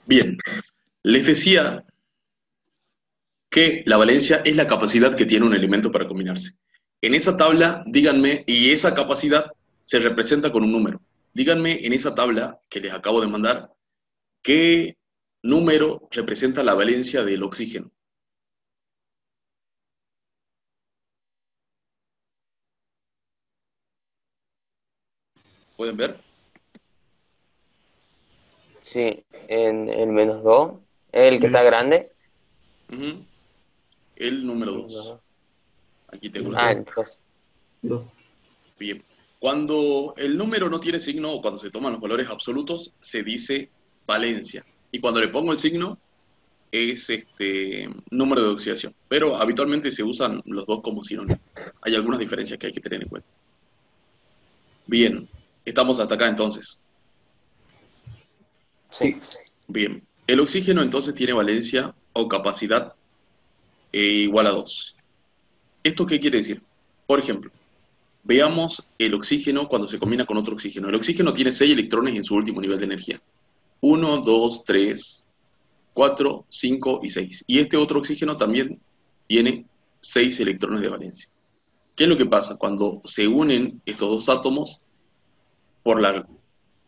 Bien, les decía que la valencia es la capacidad que tiene un elemento para combinarse. En esa tabla, díganme, y esa capacidad se representa con un número. Díganme en esa tabla que les acabo de mandar, ¿qué número representa la valencia del oxígeno? ¿Pueden ver? Sí, en el -2, el que está Menos grande. Ujú. El número Menos 2. dos. Aquí tengo menos la Ah, dos, tabla. el 2. dos. Bien. Cuando el número no tiene signo o cuando se toman los valores absolutos, se dice valencia. Y cuando le pongo el signo, es número de oxidación. Pero habitualmente se usan los dos como sinónimos. Hay algunas diferencias que hay que tener en cuenta. Bien, estamos hasta acá entonces. Sí. Sí, Bien, el oxígeno entonces tiene valencia o capacidad igual a 2. ¿Esto qué quiere decir? Por ejemplo, veamos el oxígeno cuando se combina con otro oxígeno. El oxígeno tiene 6 electrones en su último nivel de energía. Uno, 2, 3, 4, 5 y 6. Y este otro oxígeno también tiene 6 electrones de valencia. ¿Qué es lo que pasa? Cuando se unen estos dos átomos, por la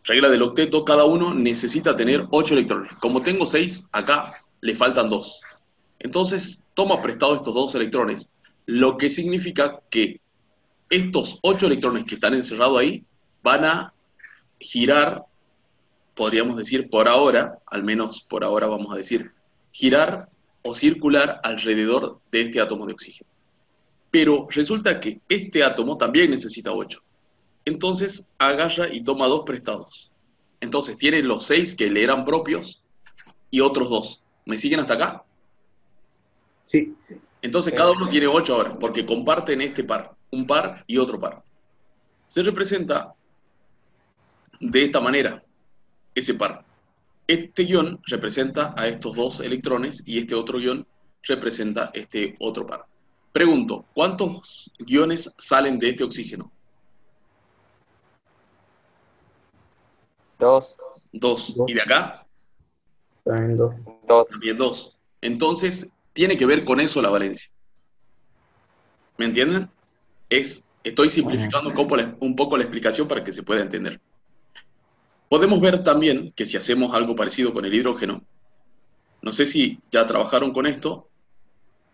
regla del octeto, cada uno necesita tener 8 electrones. Como tengo 6, acá le faltan 2. Entonces, toma prestado estos 2 electrones, lo que significa que estos 8 electrones que están encerrados ahí van a girar, podríamos decir por ahora, al menos por ahora vamos a decir, girar o circular alrededor de este átomo de oxígeno. Pero resulta que este átomo también necesita 8. Entonces agarra y toma 2 prestados. Entonces tiene los 6 que le eran propios y otros 2. ¿Me siguen hasta acá? sí, Entonces Sí. cada uno tiene 8 ahora, porque comparten este par, un par y otro par. Se representa de esta manera ese par. Este guión representa a estos 2 electrones y este otro guión representa este otro par. Pregunto, ¿cuántos guiones salen de este oxígeno? 2. 2. ¿Y dos, de acá? también dos. 2. También 2. Entonces, tiene que ver con eso la valencia. ¿Me entienden? Estoy Ah, simplificando un poco la explicación para que se pueda entender. Podemos ver también que si hacemos algo parecido con el hidrógeno, no sé si ya trabajaron con esto,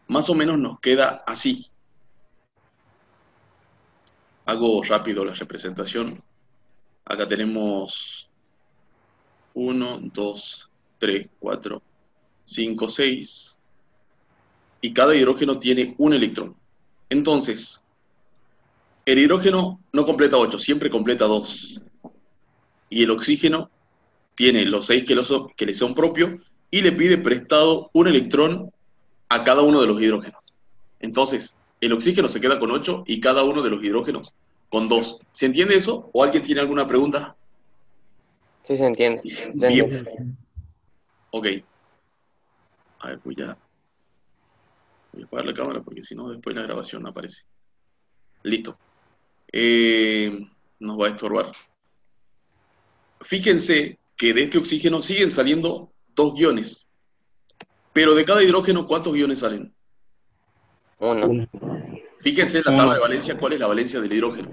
más o menos nos queda así. Hago rápido la representación. Acá tenemos uno, 2, 3, 4, 5, 6. Y cada hidrógeno tiene un electrón. Entonces, el hidrógeno no completa 8, siempre completa 2. Y el oxígeno tiene los 6 que le son propios y le pide prestado un electrón a cada uno de los hidrógenos. Entonces, el oxígeno se queda con 8 y cada uno de los hidrógenos con 2. ¿Se entiende eso? ¿O alguien tiene alguna pregunta? Sí, se entiende. Se Bien, entiende. ok. A ver, voy a apagar la cámara porque si no, después la grabación no aparece. Listo. Nos va a estorbar. Fíjense que de este oxígeno siguen saliendo 2 guiones, pero de cada hidrógeno, ¿cuántos guiones salen? Uno. uno, Fíjense en la tabla de uno, valencia, ¿cuál es la valencia del hidrógeno?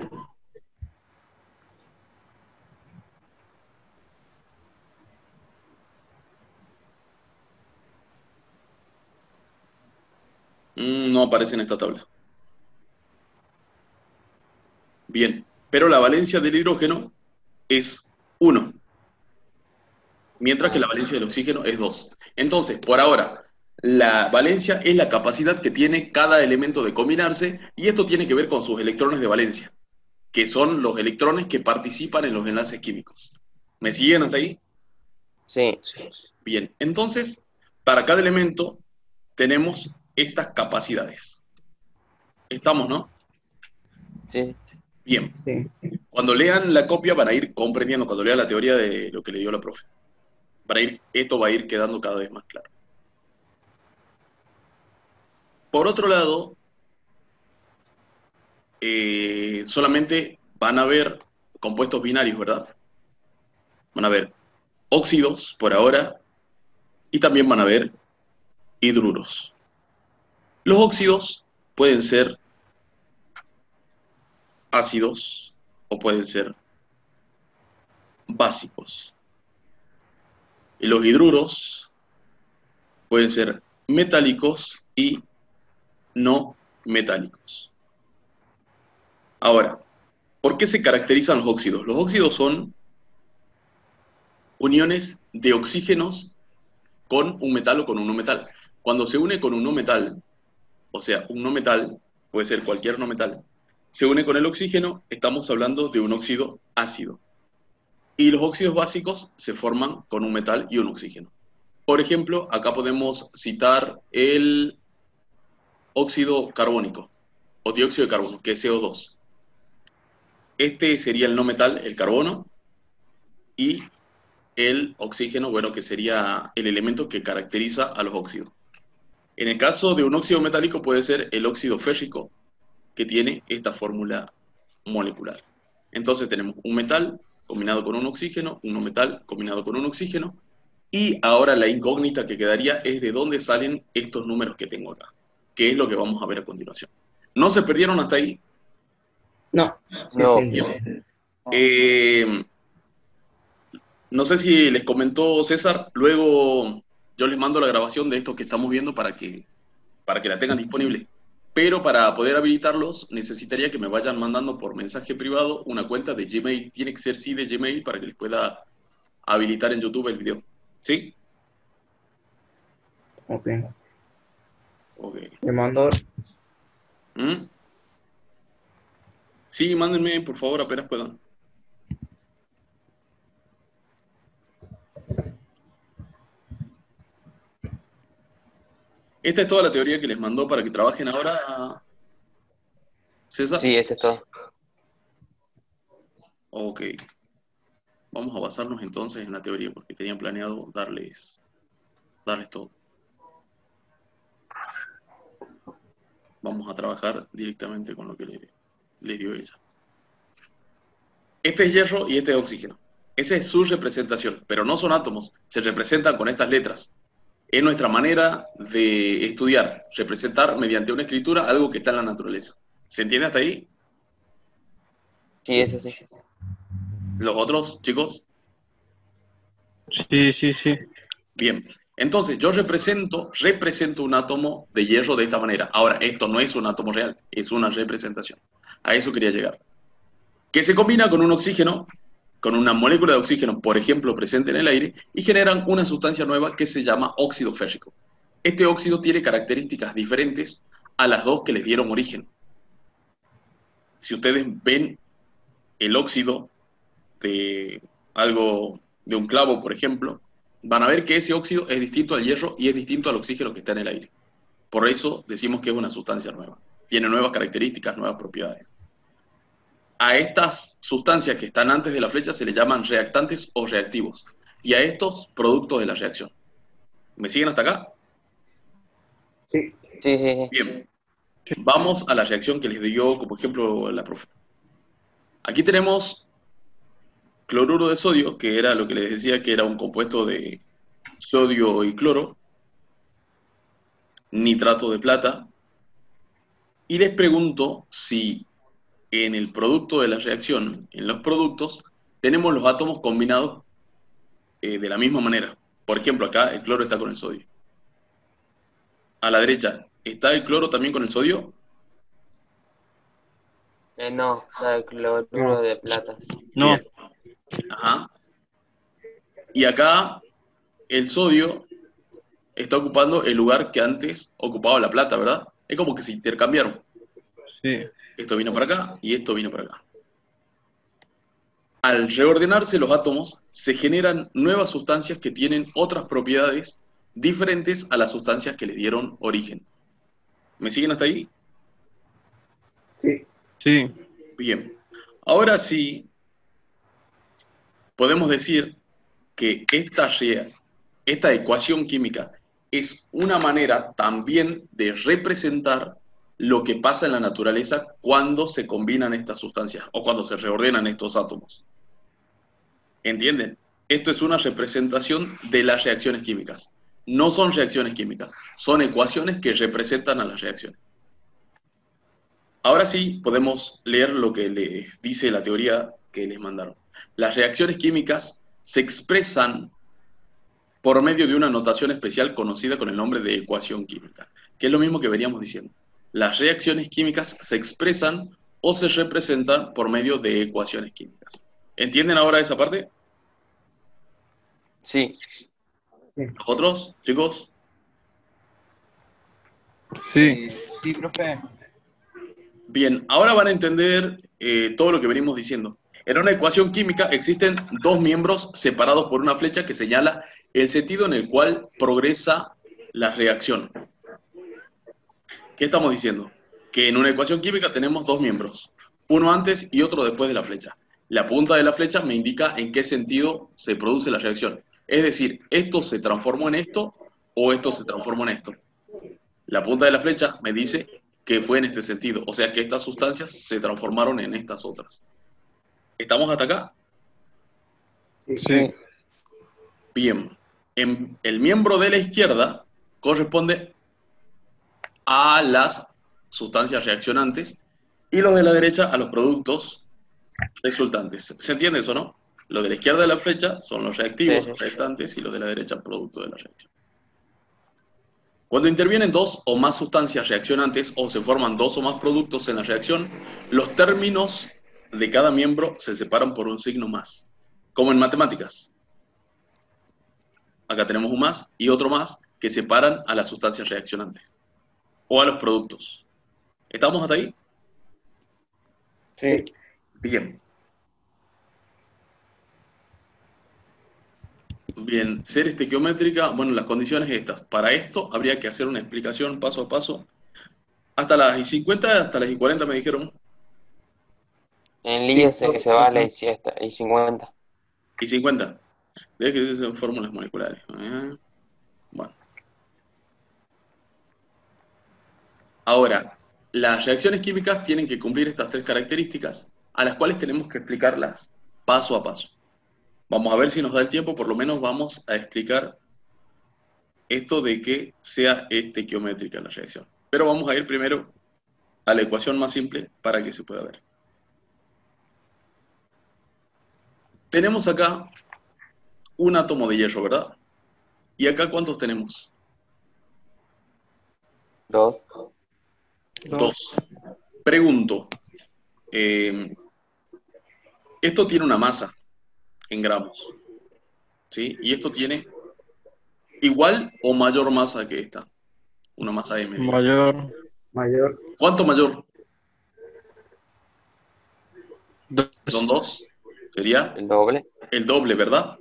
No aparece en esta tabla. Bien, pero la valencia del hidrógeno es 1, mientras que la Ah, valencia del oxígeno es 2. Entonces, por ahora, la valencia es la capacidad que tiene cada elemento de combinarse y esto tiene que ver con sus electrones de valencia, que son los electrones que participan en los enlaces químicos. ¿Me siguen hasta ahí? sí, Bien, entonces, para cada elemento tenemos estas capacidades. ¿Estamos, no? sí. Bien, sí. cuando lean la copia van a ir comprendiendo, cuando lean la teoría de lo que le dio la profe, esto va a ir quedando cada vez más claro. Por otro lado, solamente van a ver compuestos binarios, ¿verdad? Van a ver óxidos por ahora y también van a haber hidruros. Los óxidos pueden ser ácidos o pueden ser básicos. Y los hidruros pueden ser metálicos y no metálicos. Ahora, ¿por qué se caracterizan los óxidos? Los óxidos son uniones de oxígenos con un metal o con un no metal. Cuando se une con un no metal, o sea, un no metal, puede ser cualquier no metal, se une con el oxígeno, estamos hablando de un óxido ácido. Y los óxidos básicos se forman con un metal y un oxígeno. Por ejemplo, acá podemos citar el óxido carbónico o dióxido de carbono, que es CO2. Este sería el no metal, el carbono, y el oxígeno, bueno, que sería el elemento que caracteriza a los óxidos. En el caso de un óxido metálico puede ser el óxido férrico, que tiene esta fórmula molecular. Entonces tenemos un metal combinado con un oxígeno, un no metal combinado con un oxígeno, y ahora la incógnita que quedaría es de dónde salen estos números que tengo acá, que es lo que vamos a ver a continuación. ¿No se perdieron hasta ahí? No, No. Bien. No sé si les comentó César, luego yo les mando la grabación de esto que estamos viendo para que la tengan disponible. Pero para poder habilitarlos necesitaría que me vayan mandando por mensaje privado una cuenta de Gmail. Tiene que ser sí de Gmail para que les pueda habilitar en YouTube el video. ¿Sí? ok. Ok. Le mando ahora. ¿Mm? Sí, mándenme por favor apenas puedan. Esta es toda la teoría que les mandó para que trabajen ahora, César. Sí, eso es todo. Ok. Vamos a basarnos entonces en la teoría porque tenían planeado darles todo. Vamos a trabajar directamente con lo que les dio ella. Este es hierro y este es oxígeno. Esa es su representación, pero no son átomos, se representan con estas letras. Es nuestra manera de estudiar, representar mediante una escritura algo que está en la naturaleza. ¿Se entiende hasta ahí? Sí, eso sí. ¿Los otros, chicos? Sí, sí, sí. Bien. Entonces, yo represento un átomo de hierro de esta manera. Ahora, esto no es un átomo real, es una representación. A eso quería llegar. Que se combina con un oxígeno, con una molécula de oxígeno, por ejemplo, presente en el aire, y generan una sustancia nueva que se llama óxido férrico. Este óxido tiene características diferentes a las dos que les dieron origen. Si ustedes ven el óxido de algo, de un clavo, por ejemplo, van a ver que ese óxido es distinto al hierro y es distinto al oxígeno que está en el aire. Por eso decimos que es una sustancia nueva. Tiene nuevas características, nuevas propiedades. A estas sustancias que están antes de la flecha se le llaman reactantes o reactivos. Y a estos, productos de la reacción. ¿Me siguen hasta acá? Sí, Sí, sí, sí. Bien. Vamos a la reacción que les dio como ejemplo la profe. Aquí tenemos cloruro de sodio, que era lo que les decía que era un compuesto de sodio y cloro, nitrato de plata, y les pregunto si en el producto de la reacción, en los productos, tenemos los átomos combinados de la misma manera. Por ejemplo, acá el cloro está con el sodio. A la derecha, ¿está el cloro también con el sodio? No, el cloruro no, de plata. No, Bien. Ajá. Y acá el sodio está ocupando el lugar que antes ocupaba la plata, ¿verdad? Es como que se intercambiaron. sí. Esto vino para acá y esto vino para acá. Al reordenarse los átomos, se generan nuevas sustancias que tienen otras propiedades diferentes a las sustancias que les dieron origen. ¿Me siguen hasta ahí? sí, Sí. Bien. Ahora sí, podemos decir que esta ecuación química es una manera también de representar lo que pasa en la naturaleza cuando se combinan estas sustancias o cuando se reordenan estos átomos. ¿Entienden? Esto es una representación de las reacciones químicas. no son reacciones químicas, son ecuaciones que representan a las reacciones. Ahora sí podemos leer lo que les dice la teoría que les mandaron. Las reacciones químicas se expresan por medio de una notación especial conocida con el nombre de ecuación química, que es lo mismo que veníamos diciendo. Las reacciones químicas se expresan o se representan por medio de ecuaciones químicas. ¿Entienden ahora esa parte? Sí. ¿Los otros, chicos? Sí. Sí, profe. Bien, ahora van a entender todo lo que venimos diciendo. En una ecuación química existen dos miembros separados por una flecha que señala el sentido en el cual progresa la reacción. ¿Qué estamos diciendo? Que en una ecuación química tenemos dos miembros, uno antes y otro después de la flecha. La punta de la flecha me indica en qué sentido se produce la reacción. Es decir, esto se transformó en esto o esto se transformó en esto. La punta de la flecha me dice que fue en este sentido, o sea que estas sustancias se transformaron en estas otras. ¿Estamos hasta acá? Sí. Bien. El miembro de la izquierda corresponde a las sustancias reaccionantes y los de la derecha a los productos resultantes. ¿Se entiende eso, no? Los de la izquierda de la flecha son los reactivos, Sí. reactantes, y los de la derecha producto de la reacción. Cuando intervienen dos o más sustancias reaccionantes o se forman dos o más productos en la reacción, los términos de cada miembro se separan por un signo más, como en matemáticas. Acá tenemos un más y otro más que separan a las sustancias reaccionantes o a los productos. ¿Estamos hasta ahí? Sí. Bien. Bien, ser estequiométrica, bueno, las condiciones estas. Para esto habría que hacer una explicación paso a paso. Hasta las y 50, hasta las y 40 me dijeron. En línea se vale y siesta, y 50. Y 50. Debe que son fórmulas moleculares. Bueno. Ahora, las reacciones químicas tienen que cumplir estas tres características, a las cuales tenemos que explicarlas paso a paso. Vamos a ver si nos da el tiempo, por lo menos vamos a explicar esto de que sea estequiométrica la reacción. Pero vamos a ir primero a la ecuación más simple para que se pueda ver. Tenemos acá un átomo de hierro, ¿verdad? ¿Y acá cuántos tenemos? 2. Dos. Pregunto, esto tiene una masa en gramos, ¿sí? Y esto tiene igual o mayor masa que esta, una masa M. digamos. Mayor. Mayor. ¿Cuánto mayor? Dos. Son dos. Sería El doble. el doble, ¿verdad?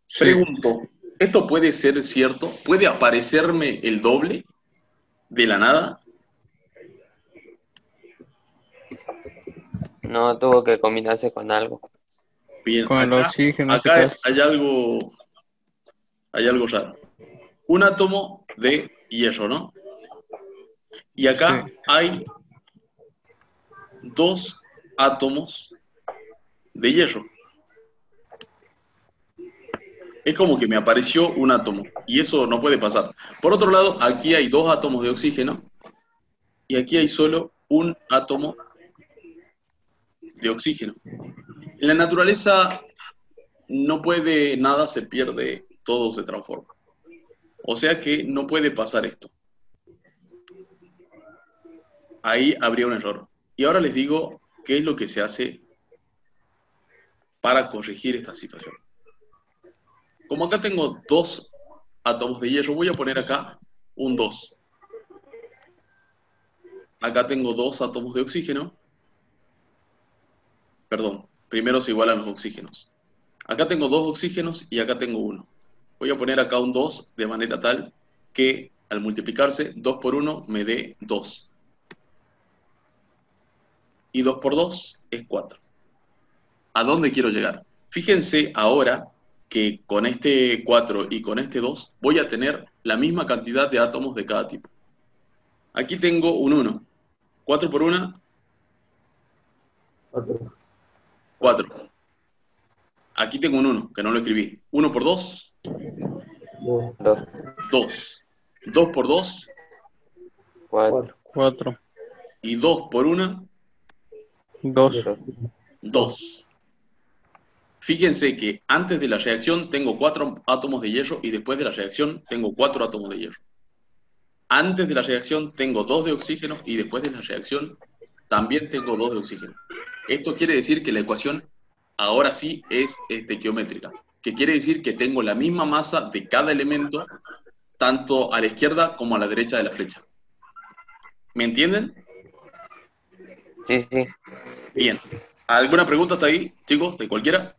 Sí. Pregunto, ¿esto puede ser cierto? ¿Puede aparecerme el doble de la nada? No tuvo que combinarse con algo. Bien, Con el oxígeno, en este acá caso. hay algo raro. Un átomo de hierro, ¿no? Y acá Sí. hay dos átomos de hierro. Es como que me apareció un átomo, y eso no puede pasar. Por otro lado, aquí hay dos átomos de oxígeno, y aquí hay solo un átomo de oxígeno. En la naturaleza no puede nada, se pierde, todo se transforma. O sea que no puede pasar esto. Ahí habría un error. Y ahora les digo qué es lo que se hace para corregir esta situación. Como acá tengo dos átomos de hierro, voy a poner acá un 2. Acá tengo dos átomos de oxígeno. Perdón, primero se igualan los oxígenos. Acá tengo dos oxígenos y acá tengo uno. Voy a poner acá un 2 de manera tal que al multiplicarse 2 por 1 me dé 2. Y 2 por 2 es 4. ¿A dónde quiero llegar? Fíjense ahora que con este 4 y con este 2 voy a tener la misma cantidad de átomos de cada tipo. Aquí tengo un 1. 4 por 1, Otro. 4. Aquí tengo un 1, que no lo escribí. 1 por 2, 2, 2, 2. 2 por 2 4, 4, y 2 por 1, 2, 2. Fíjense que antes de la reacción tengo 4 átomos de hierro y después de la reacción tengo 4 átomos de hierro. Antes de la reacción tengo 2 de oxígeno y después de la reacción también tengo 2 de oxígeno. Esto quiere decir que la ecuación ahora sí es estequiométrica, que quiere decir que tengo la misma masa de cada elemento, tanto a la izquierda como a la derecha de la flecha. ¿Me entienden? sí, sí. Bien. ¿Alguna pregunta hasta ahí, chicos, de cualquiera?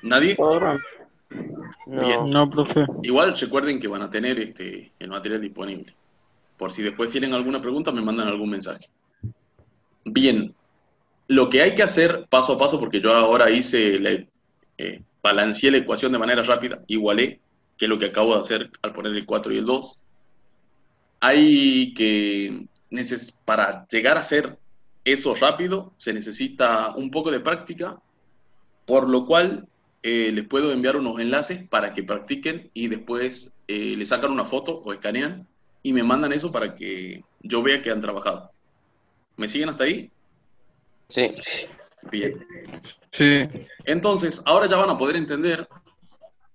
¿Nadie? Bien. No, no, profe. Igual recuerden que van a tener el material disponible. Por si después tienen alguna pregunta, me mandan algún mensaje. Bien. Lo que hay que hacer paso a paso, porque yo ahora balanceé la ecuación de manera rápida, igualé, que es lo que acabo de hacer al poner el 4 y el 2. Para llegar a hacer eso rápido, se necesita un poco de práctica, por lo cual les puedo enviar unos enlaces para que practiquen y después le sacan una foto o escanean y me mandan eso para que yo vea que han trabajado. ¿Me siguen hasta ahí? sí. Bien. Sí, Entonces, ahora ya van a poder entender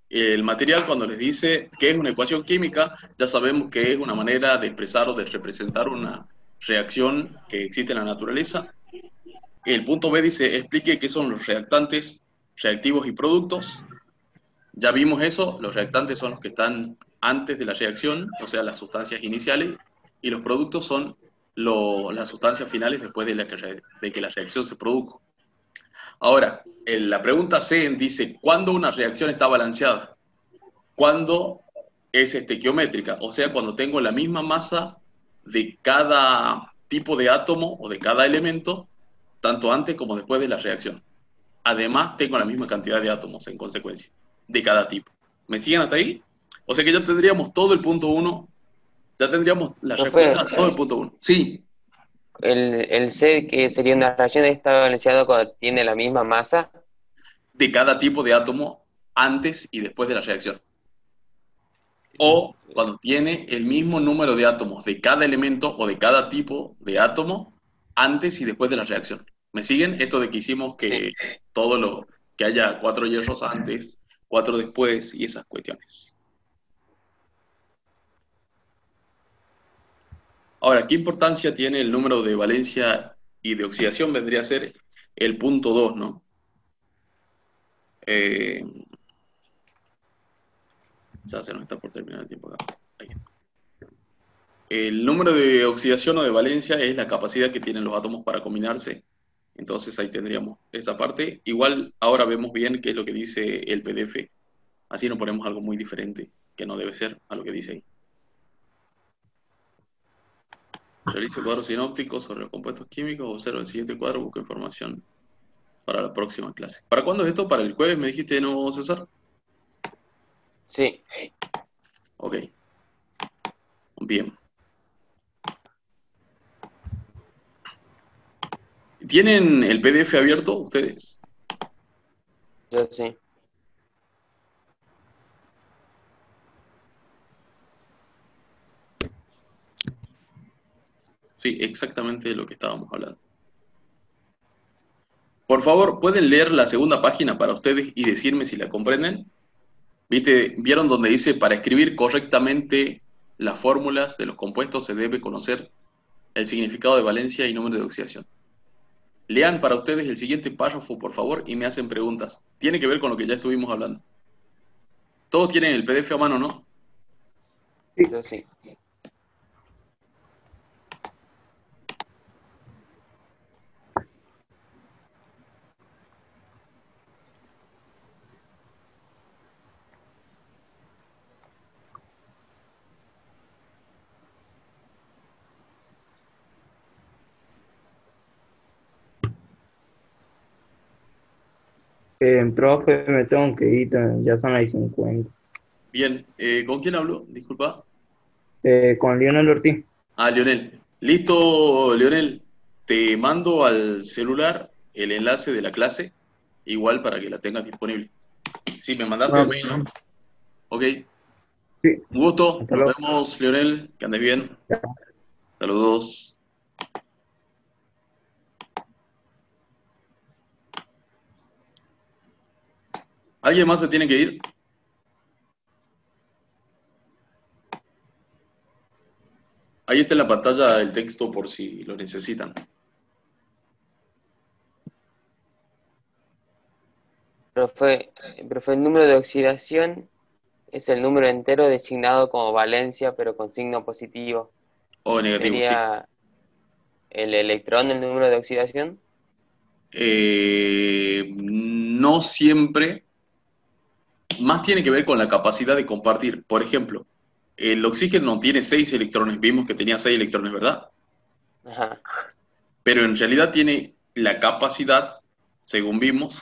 el material cuando les dice que es una ecuación química, ya sabemos que es una manera de expresar o de representar una reacción que existe en la naturaleza. El punto B dice, explique qué son los reactantes, reactivos y productos. Ya vimos eso, los reactantes son los que están antes de la reacción, o sea, las sustancias iniciales, y los productos son las sustancias finales después de que la reacción se produjo. Ahora, la pregunta C dice, ¿cuándo una reacción está balanceada? Cuando es estequiométrica, o sea, cuando tengo la misma masa de cada tipo de átomo o de cada elemento, tanto antes como después de la reacción. Además, tengo la misma cantidad de átomos en consecuencia, de cada tipo. ¿Me siguen hasta ahí? O sea que ya tendríamos todo el punto 1, ya tendríamos las Profe, respuestas, todo el punto 1. Sí, el C, que sería una reacción, está balanceado cuando tiene la misma masa. de cada tipo de átomo antes y después de la reacción. O cuando tiene el mismo número de átomos de cada elemento o de cada tipo de átomo antes y después de la reacción. ¿Me siguen? Esto de que hicimos que que haya 4 hierros antes, 4 después y esas cuestiones. Ahora, ¿qué importancia tiene el número de valencia y de oxidación? Vendría a ser el punto 2, ¿no? Ya se nos está por terminar el tiempo acá. Ahí. El número de oxidación o de valencia es la capacidad que tienen los átomos para combinarse. Entonces ahí tendríamos esa parte. Igual ahora vemos bien qué es lo que dice el PDF. Así no ponemos algo muy diferente, que no debe ser a lo que dice ahí. Realice cuadros sinópticos sobre los compuestos químicos, observa el siguiente cuadro, busca información para la próxima clase. ¿Para cuándo es esto? ¿Para el jueves me dijiste, no, César? Sí, Ok. Bien. ¿Tienen el PDF abierto ustedes? yo sí. Sí, exactamente lo que estábamos hablando. Por favor, ¿pueden leer la segunda página para ustedes y decirme si la comprenden? ¿Vieron donde dice, para escribir correctamente las fórmulas de los compuestos se debe conocer el significado de valencia y número de oxidación? Lean para ustedes el siguiente párrafo, por favor, y me hacen preguntas. Tiene que ver con lo que ya estuvimos hablando. Todos tienen el PDF a mano, ¿no? Yo sí. Profe, me tengo que ir, ya son las 50. Bien, ¿con quién hablo? Disculpa. Con Lionel Ortiz. Ah, Leonel. Listo, Leonel. Te mando al celular el enlace de la clase igual para que la tengas disponible. Sí, me mandaste el mail, ¿no? Ok, Sí, un gusto, hasta nos luego. vemos, Leonel, que andes bien. Saludos. ¿Alguien más se tiene que ir? Ahí está en la pantalla el texto por si lo necesitan. Profe, el número de oxidación es el número entero designado como valencia, pero con signo positivo. O negativo, sí. ¿Sería el electrón el número de oxidación? No siempre, más tiene que ver con la capacidad de compartir. Por ejemplo, el oxígeno tiene 6 electrones, vimos que tenía 6 electrones, ¿verdad? Ajá. Pero en realidad tiene la capacidad, según vimos,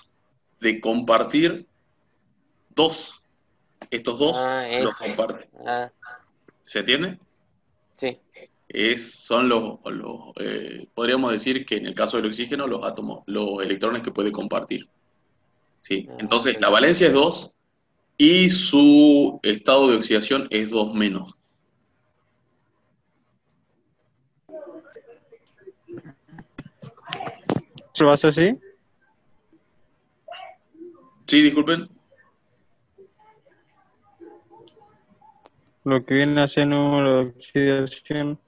de compartir 2. Estos dos Ah, los eso. comparten. Ah, ¿Se entiende? sí. Son podríamos decir que en el caso del oxígeno, los átomos, los electrones que puede compartir. ¿Sí? Ah, Entonces, ok. la valencia es 2 y su estado de oxidación es 2 menos. ¿Se lo hace así? Sí, disculpen. Lo que viene a ser número de oxidación.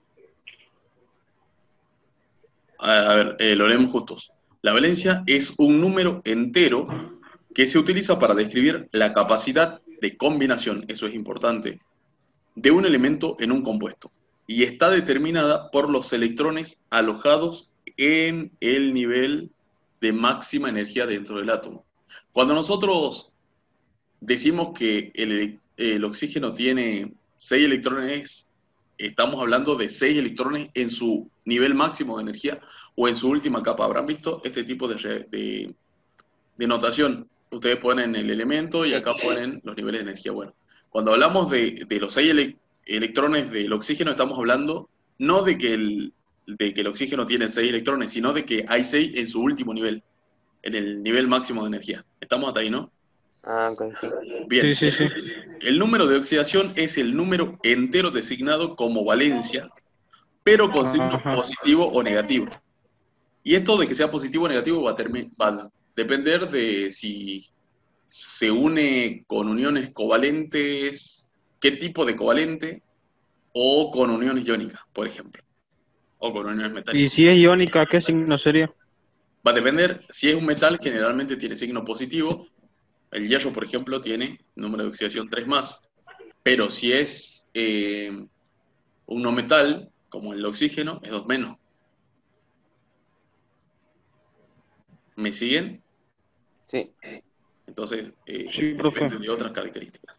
A ver, lo leemos juntos. La valencia es un número entero que se utiliza para describir la capacidad de combinación, eso es importante, de un elemento en un compuesto y está determinada por los electrones alojados en el nivel de máxima energía dentro del átomo. Cuando nosotros decimos que el oxígeno tiene 6 electrones, estamos hablando de 6 electrones en su nivel máximo de energía o en su última capa. ¿Habrán visto este tipo de notación? Ustedes ponen el elemento y Sí. acá ponen los niveles de energía. Bueno, cuando hablamos de los 6 electrones del oxígeno, estamos hablando no de que el oxígeno tiene 6 electrones, sino de que hay 6 en su último nivel, en el nivel máximo de energía. ¿Estamos hasta ahí, no? Ah, ok, sí. Bien, Sí, sí, sí. el número de oxidación es el número entero designado como valencia, pero con signo Ajá. positivo o negativo. Y esto de que sea positivo o negativo va a depender de si se une con uniones covalentes, qué tipo de covalente, o con uniones iónicas, por ejemplo, o con uniones Y metálicas. si es iónica, ¿qué signo sería? Va a depender, si es un metal, generalmente tiene signo positivo. El hierro, por ejemplo, tiene número de oxidación 3 más. Pero si es un no metal, como el oxígeno, es 2 menos. ¿Me siguen? Sí. Entonces, Sí, profe. depende de otras características.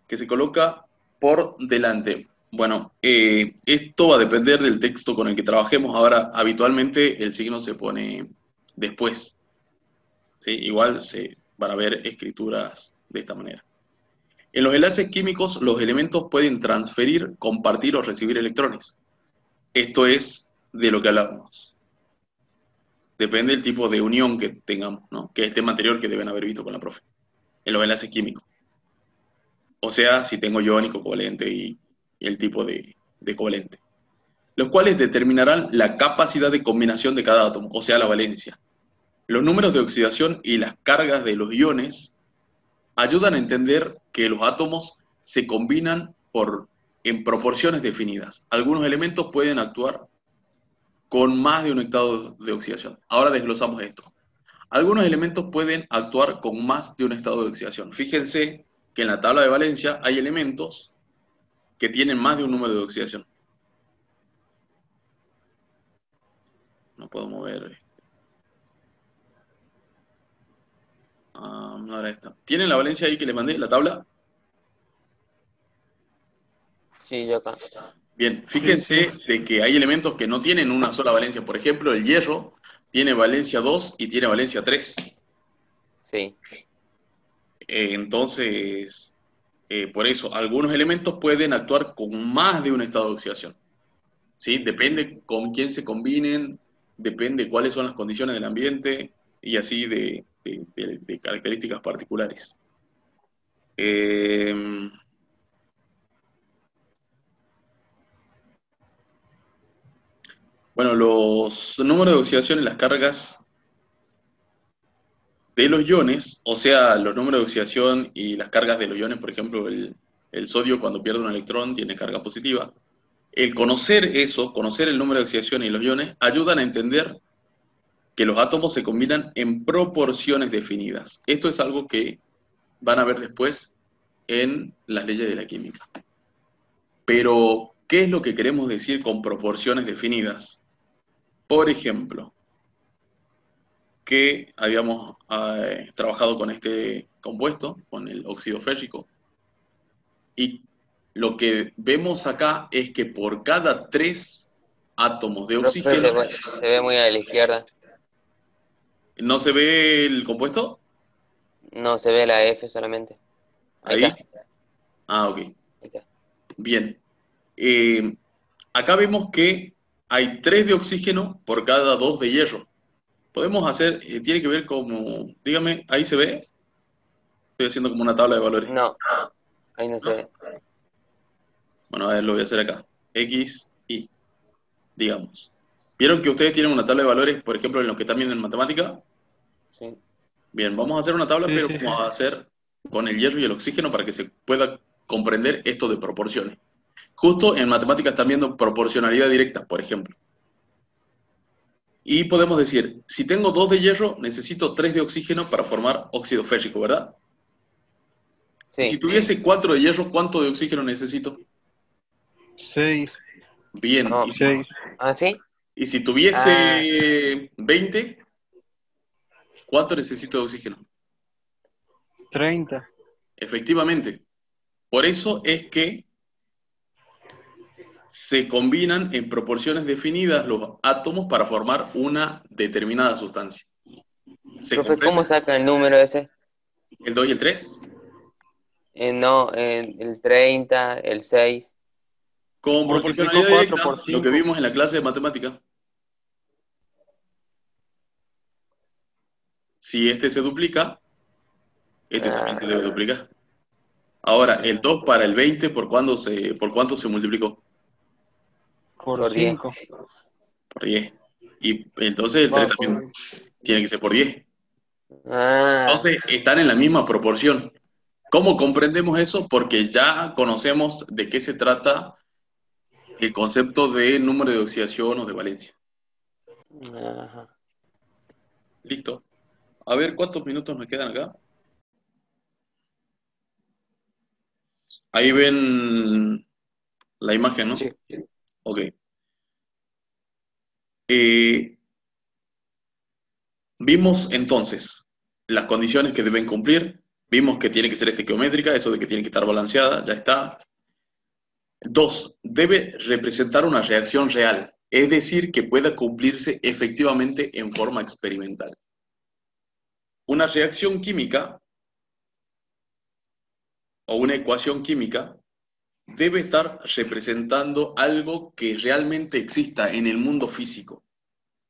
Que se coloca por delante. Bueno, esto va a depender del texto con el que trabajemos. Ahora, habitualmente el signo se pone después. ¿Sí? Igual se van a ver escrituras de esta manera. En los enlaces químicos, los elementos pueden transferir, compartir o recibir electrones. Esto es de lo que hablábamos. Depende del tipo de unión que tengamos, ¿no? Que es el tema anterior que deben haber visto con la profe. En los enlaces químicos. O sea, si tengo iónico, covalente y el tipo de covalente. Los cuales determinarán la capacidad de combinación de cada átomo, o sea, la valencia. Los números de oxidación y las cargas de los iones ayudan a entender que los átomos se combinan en proporciones definidas. Algunos elementos pueden actuar con más de un estado de oxidación. Ahora desglosamos esto. Algunos elementos pueden actuar con más de un estado de oxidación. Fíjense que en la tabla de valencia hay elementos que tienen más de un número de oxidación. No puedo mover. No era esta. ¿Tienen la valencia ahí que les mandé, la tabla? Sí, yo acá. Bien, Sí, sí. fíjense de que hay elementos que no tienen una sola valencia. Por ejemplo, el hierro tiene valencia 2 y tiene valencia 3. Sí. Entonces, por eso, algunos elementos pueden actuar con más de un estado de oxidación. ¿Sí? Depende con quién se combinen depende cuáles son las condiciones del ambiente y así de características particulares. Bueno, los números de oxidación y las cargas de los iones, o sea, los números de oxidación y las cargas de los iones, por ejemplo, el sodio cuando pierde un electrón tiene carga positiva. El conocer eso, conocer el número de oxidación y los iones, ayudan a entender que los átomos se combinan en proporciones definidas. Esto es algo que van a ver después en las leyes de la química. Pero, ¿qué es lo que queremos decir con proporciones definidas? Por ejemplo, que habíamos trabajado con este compuesto, con el óxido férrico, y lo que vemos acá es que por cada 3 átomos de Profe, oxígeno, se ve muy a la izquierda. ¿no se ve el compuesto? No, se ve la F solamente. Ahí Ahí. está. Ah, ok. Ahí está. Bien. Acá vemos que hay 3 de oxígeno por cada 2 de hierro. Podemos hacer, tiene que ver como, dígame, ¿ahí se ve? Estoy haciendo como una tabla de valores. No, ahí no se ve. Bueno, a ver, lo voy a hacer acá. X, Y, digamos. ¿Vieron que ustedes tienen una tabla de valores, por ejemplo, en lo que están viendo en matemática? Sí. Bien, vamos a hacer una tabla, Sí, pero sí, vamos a hacer con el hierro y el oxígeno para que se pueda comprender esto de proporciones. Justo en matemáticas están viendo proporcionalidad directa, por ejemplo. Y podemos decir, si tengo 2 de hierro, necesito 3 de oxígeno para formar óxido férrico, ¿verdad? Y si Sí. tuviese 4 de hierro, ¿cuánto de oxígeno necesito? 6, Bien, No. 6, ¿Ah, sí? y si Ah, tuviese 20, ¿cuánto necesito de oxígeno? 30. Efectivamente. Por eso es que se combinan en proporciones definidas los átomos para formar una determinada sustancia. ¿Se profe, ¿cómo comprende? saca el número ese? ¿El 2 y el 3? No, el 30, el 6. Con Multiplico proporcionalidad 4 directa, por lo que 5. vimos en la clase de matemática. Si este se duplica, este también se debe Ah, duplicar. Ahora, el ah, 2 para el 20, ¿por cuánto se multiplicó? Por por 10. 5. Por 10. Y entonces el 3 Va, por también 10. tiene que ser por 10. Ah, Entonces están en la misma proporción. ¿Cómo comprendemos eso? Porque ya conocemos de qué se trata el concepto de número de oxidación o de valencia. ajá. Listo. A ver, ¿cuántos minutos me quedan acá? Ahí ven la imagen, ¿no? Sí. Ok. Eh, Vimos entonces las condiciones que deben cumplir. Vimos que tiene que ser estequiométrica, eso de que tiene que estar balanceada, ya está. 2, debe representar una reacción real, es decir, que pueda cumplirse efectivamente en forma experimental. Una reacción química o una ecuación química debe estar representando algo que realmente exista en el mundo físico.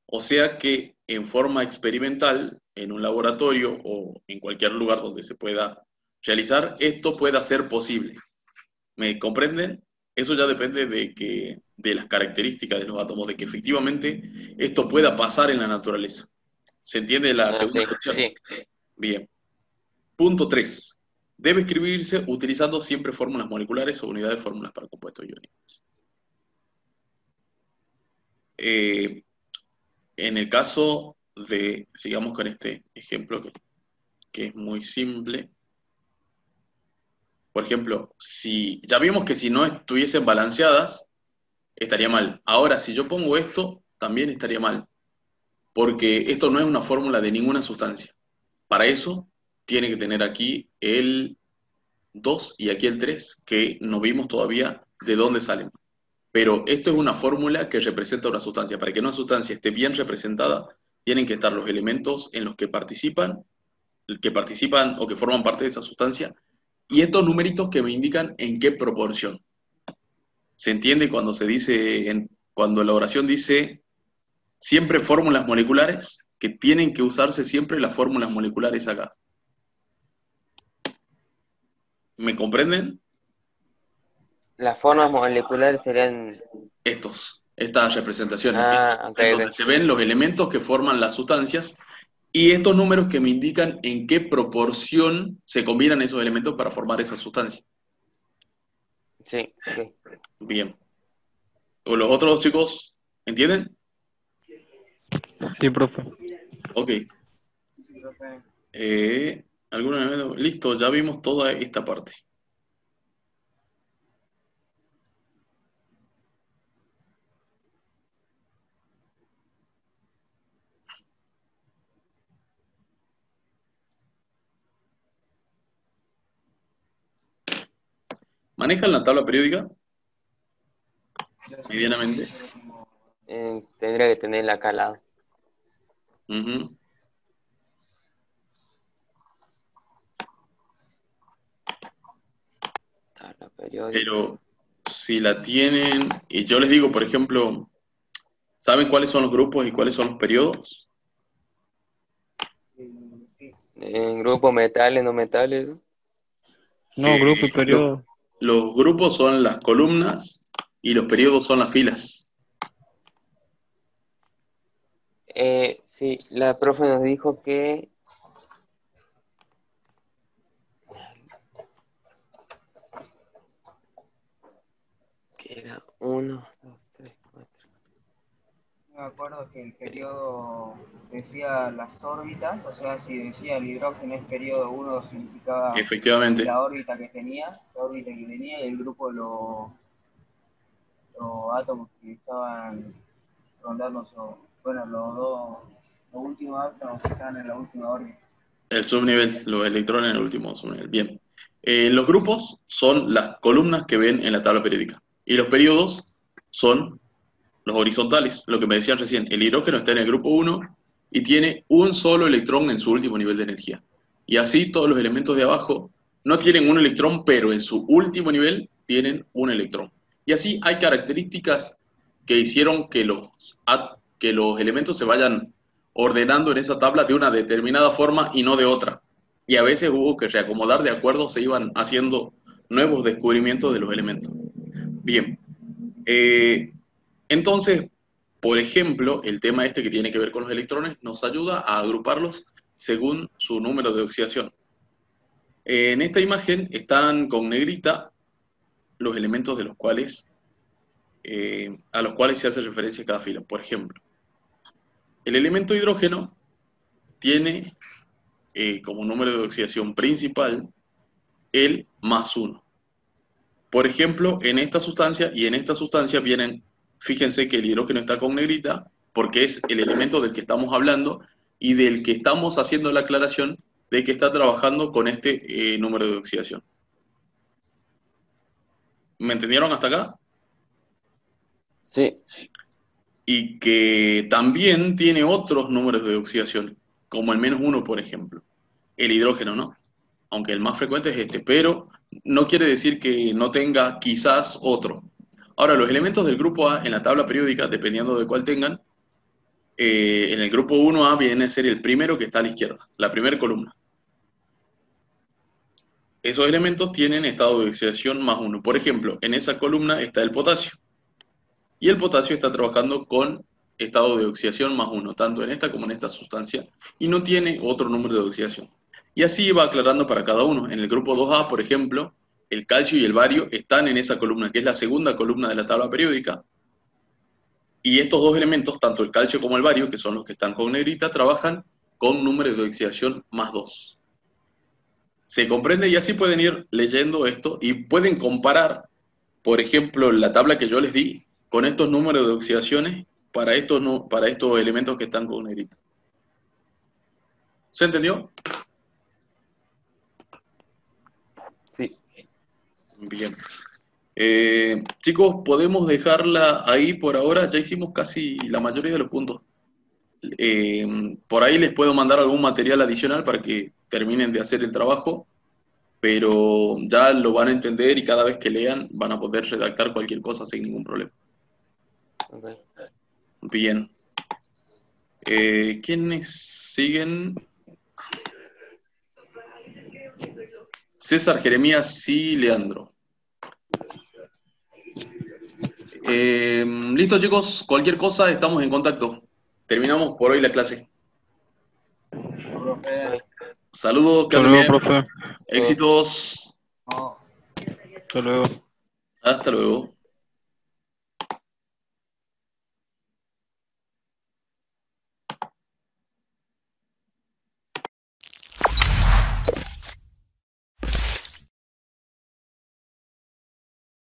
O sea que en forma experimental, en un laboratorio o en cualquier lugar donde se pueda realizar, esto pueda ser posible. ¿Me comprenden? Eso ya depende de las características de los átomos, de que efectivamente esto pueda pasar en la naturaleza. ¿Se entiende la Ah, segunda sí, cuestión? sí. Bien. Punto 3. Debe escribirse utilizando siempre fórmulas moleculares o unidades de fórmulas para compuestos iónicos. En el caso de, sigamos con este ejemplo que es muy simple. Por ejemplo, si ya vimos que si no estuviesen balanceadas, estaría mal. Ahora, si yo pongo esto, también estaría mal, porque esto no es una fórmula de ninguna sustancia. Para eso, tiene que tener aquí el 2 y aquí el 3, que no vimos todavía de dónde salen. Pero esto es una fórmula que representa una sustancia. Para que una sustancia esté bien representada, tienen que estar los elementos en los que participan o que forman parte de esa sustancia, y estos numeritos que me indican en qué proporción. ¿Se entiende cuando se dice, cuando la oración dice siempre fórmulas moleculares, que tienen que usarse siempre las fórmulas moleculares acá. ¿Me comprenden? Las formas moleculares serían... Estas representaciones, ok, en donde ok. se ven los elementos que forman las sustancias y estos números que me indican en qué proporción se combinan esos elementos para formar esa sustancia. Sí, ok. Bien. ¿O los otros chicos entienden? Sí, profe. Ok. Listo, ya vimos toda esta parte. ¿Manejan la tabla periódica? Medianamente. Tendría que tenerla acá al lado. Ujú. Tabla periódica. Pero si la tienen, y yo les digo, por ejemplo, ¿saben cuáles son los grupos y cuáles son los periodos? En grupo metales, no metales. No, grupo y Los, periodo. los grupos son las columnas y los periodos son las filas. Sí, la profe nos dijo que... que era 1, 2, 3, 4. Me acuerdo que el periodo decía las órbitas, o sea, si decía el hidrógeno es periodo 1, significaba Efectivamente. la órbita que tenía, y el grupo los átomos que estaban rondando, bueno, los últimos átomos que estaban en la última órbita. El subnivel, los electrones en el último subnivel. Bien. Los grupos son las columnas que ven en la tabla periódica. Y los periodos son los horizontales, lo que me decían recién. El hidrógeno está en el grupo 1 y tiene un solo electrón en su último nivel de energía. Y así todos los elementos de abajo no tienen un electrón, pero en su último nivel tienen un electrón. Y así hay características que hicieron que los elementos se vayan ordenando en esa tabla de una determinada forma y no de otra. Y a veces hubo que reacomodar de acuerdo, se iban haciendo nuevos descubrimientos de los elementos. Bien. Entonces, por ejemplo, el tema este que tiene que ver con los electrones nos ayuda a agruparlos según su número de oxidación. En esta imagen están con negrita los elementos de los cuales, a los cuales se hace referencia a cada fila. Por ejemplo, el elemento hidrógeno tiene como número de oxidación principal el +1. Por ejemplo, en esta sustancia y en esta sustancia vienen, fíjense que el hidrógeno está con negrita porque es el elemento del que estamos hablando y del que estamos haciendo la aclaración de que está trabajando con este número de oxidación. ¿Me entendieron hasta acá? Sí. Y que también tiene otros números de oxidación, como el -1, por ejemplo. El hidrógeno, ¿no? Aunque el más frecuente es este, pero no quiere decir que no tenga quizás otro. Ahora, los elementos del grupo A en la tabla periódica, dependiendo de cuál tengan, en el grupo 1A viene a ser el primero que está a la izquierda, la primera columna. Esos elementos tienen estado de oxidación +1. Por ejemplo, en esa columna está el potasio. Y el potasio está trabajando con estado de oxidación +1, tanto en esta como en esta sustancia, y no tiene otro número de oxidación. Y así va aclarando para cada uno. En el grupo 2A, por ejemplo, el calcio y el bario están en esa columna, que es la segunda columna de la tabla periódica, y estos dos elementos, tanto el calcio como el bario, que son los que están con negrita, trabajan con números de oxidación +2. ¿Se comprende? Y así pueden ir leyendo esto y pueden comparar, por ejemplo, la tabla que yo les di con estos números de oxidaciones para estos, no, para estos elementos que están con negrita. ¿Se entendió? Sí. Bien. Chicos, podemos dejarla ahí por ahora. Ya hicimos casi la mayoría de los puntos. Por ahí les puedo mandar algún material adicional para que terminen de hacer el trabajo, pero ya lo van a entender y cada vez que lean van a poder redactar cualquier cosa sin ningún problema. Okay. Bien. ¿Quiénes siguen? César, Jeremías y Leandro. Listo, chicos. Cualquier cosa, estamos en contacto. Terminamos por hoy la clase. Profe, Saludos, que Hasta anden luego, bien. profe. Éxitos. no. Hasta luego. Hasta luego.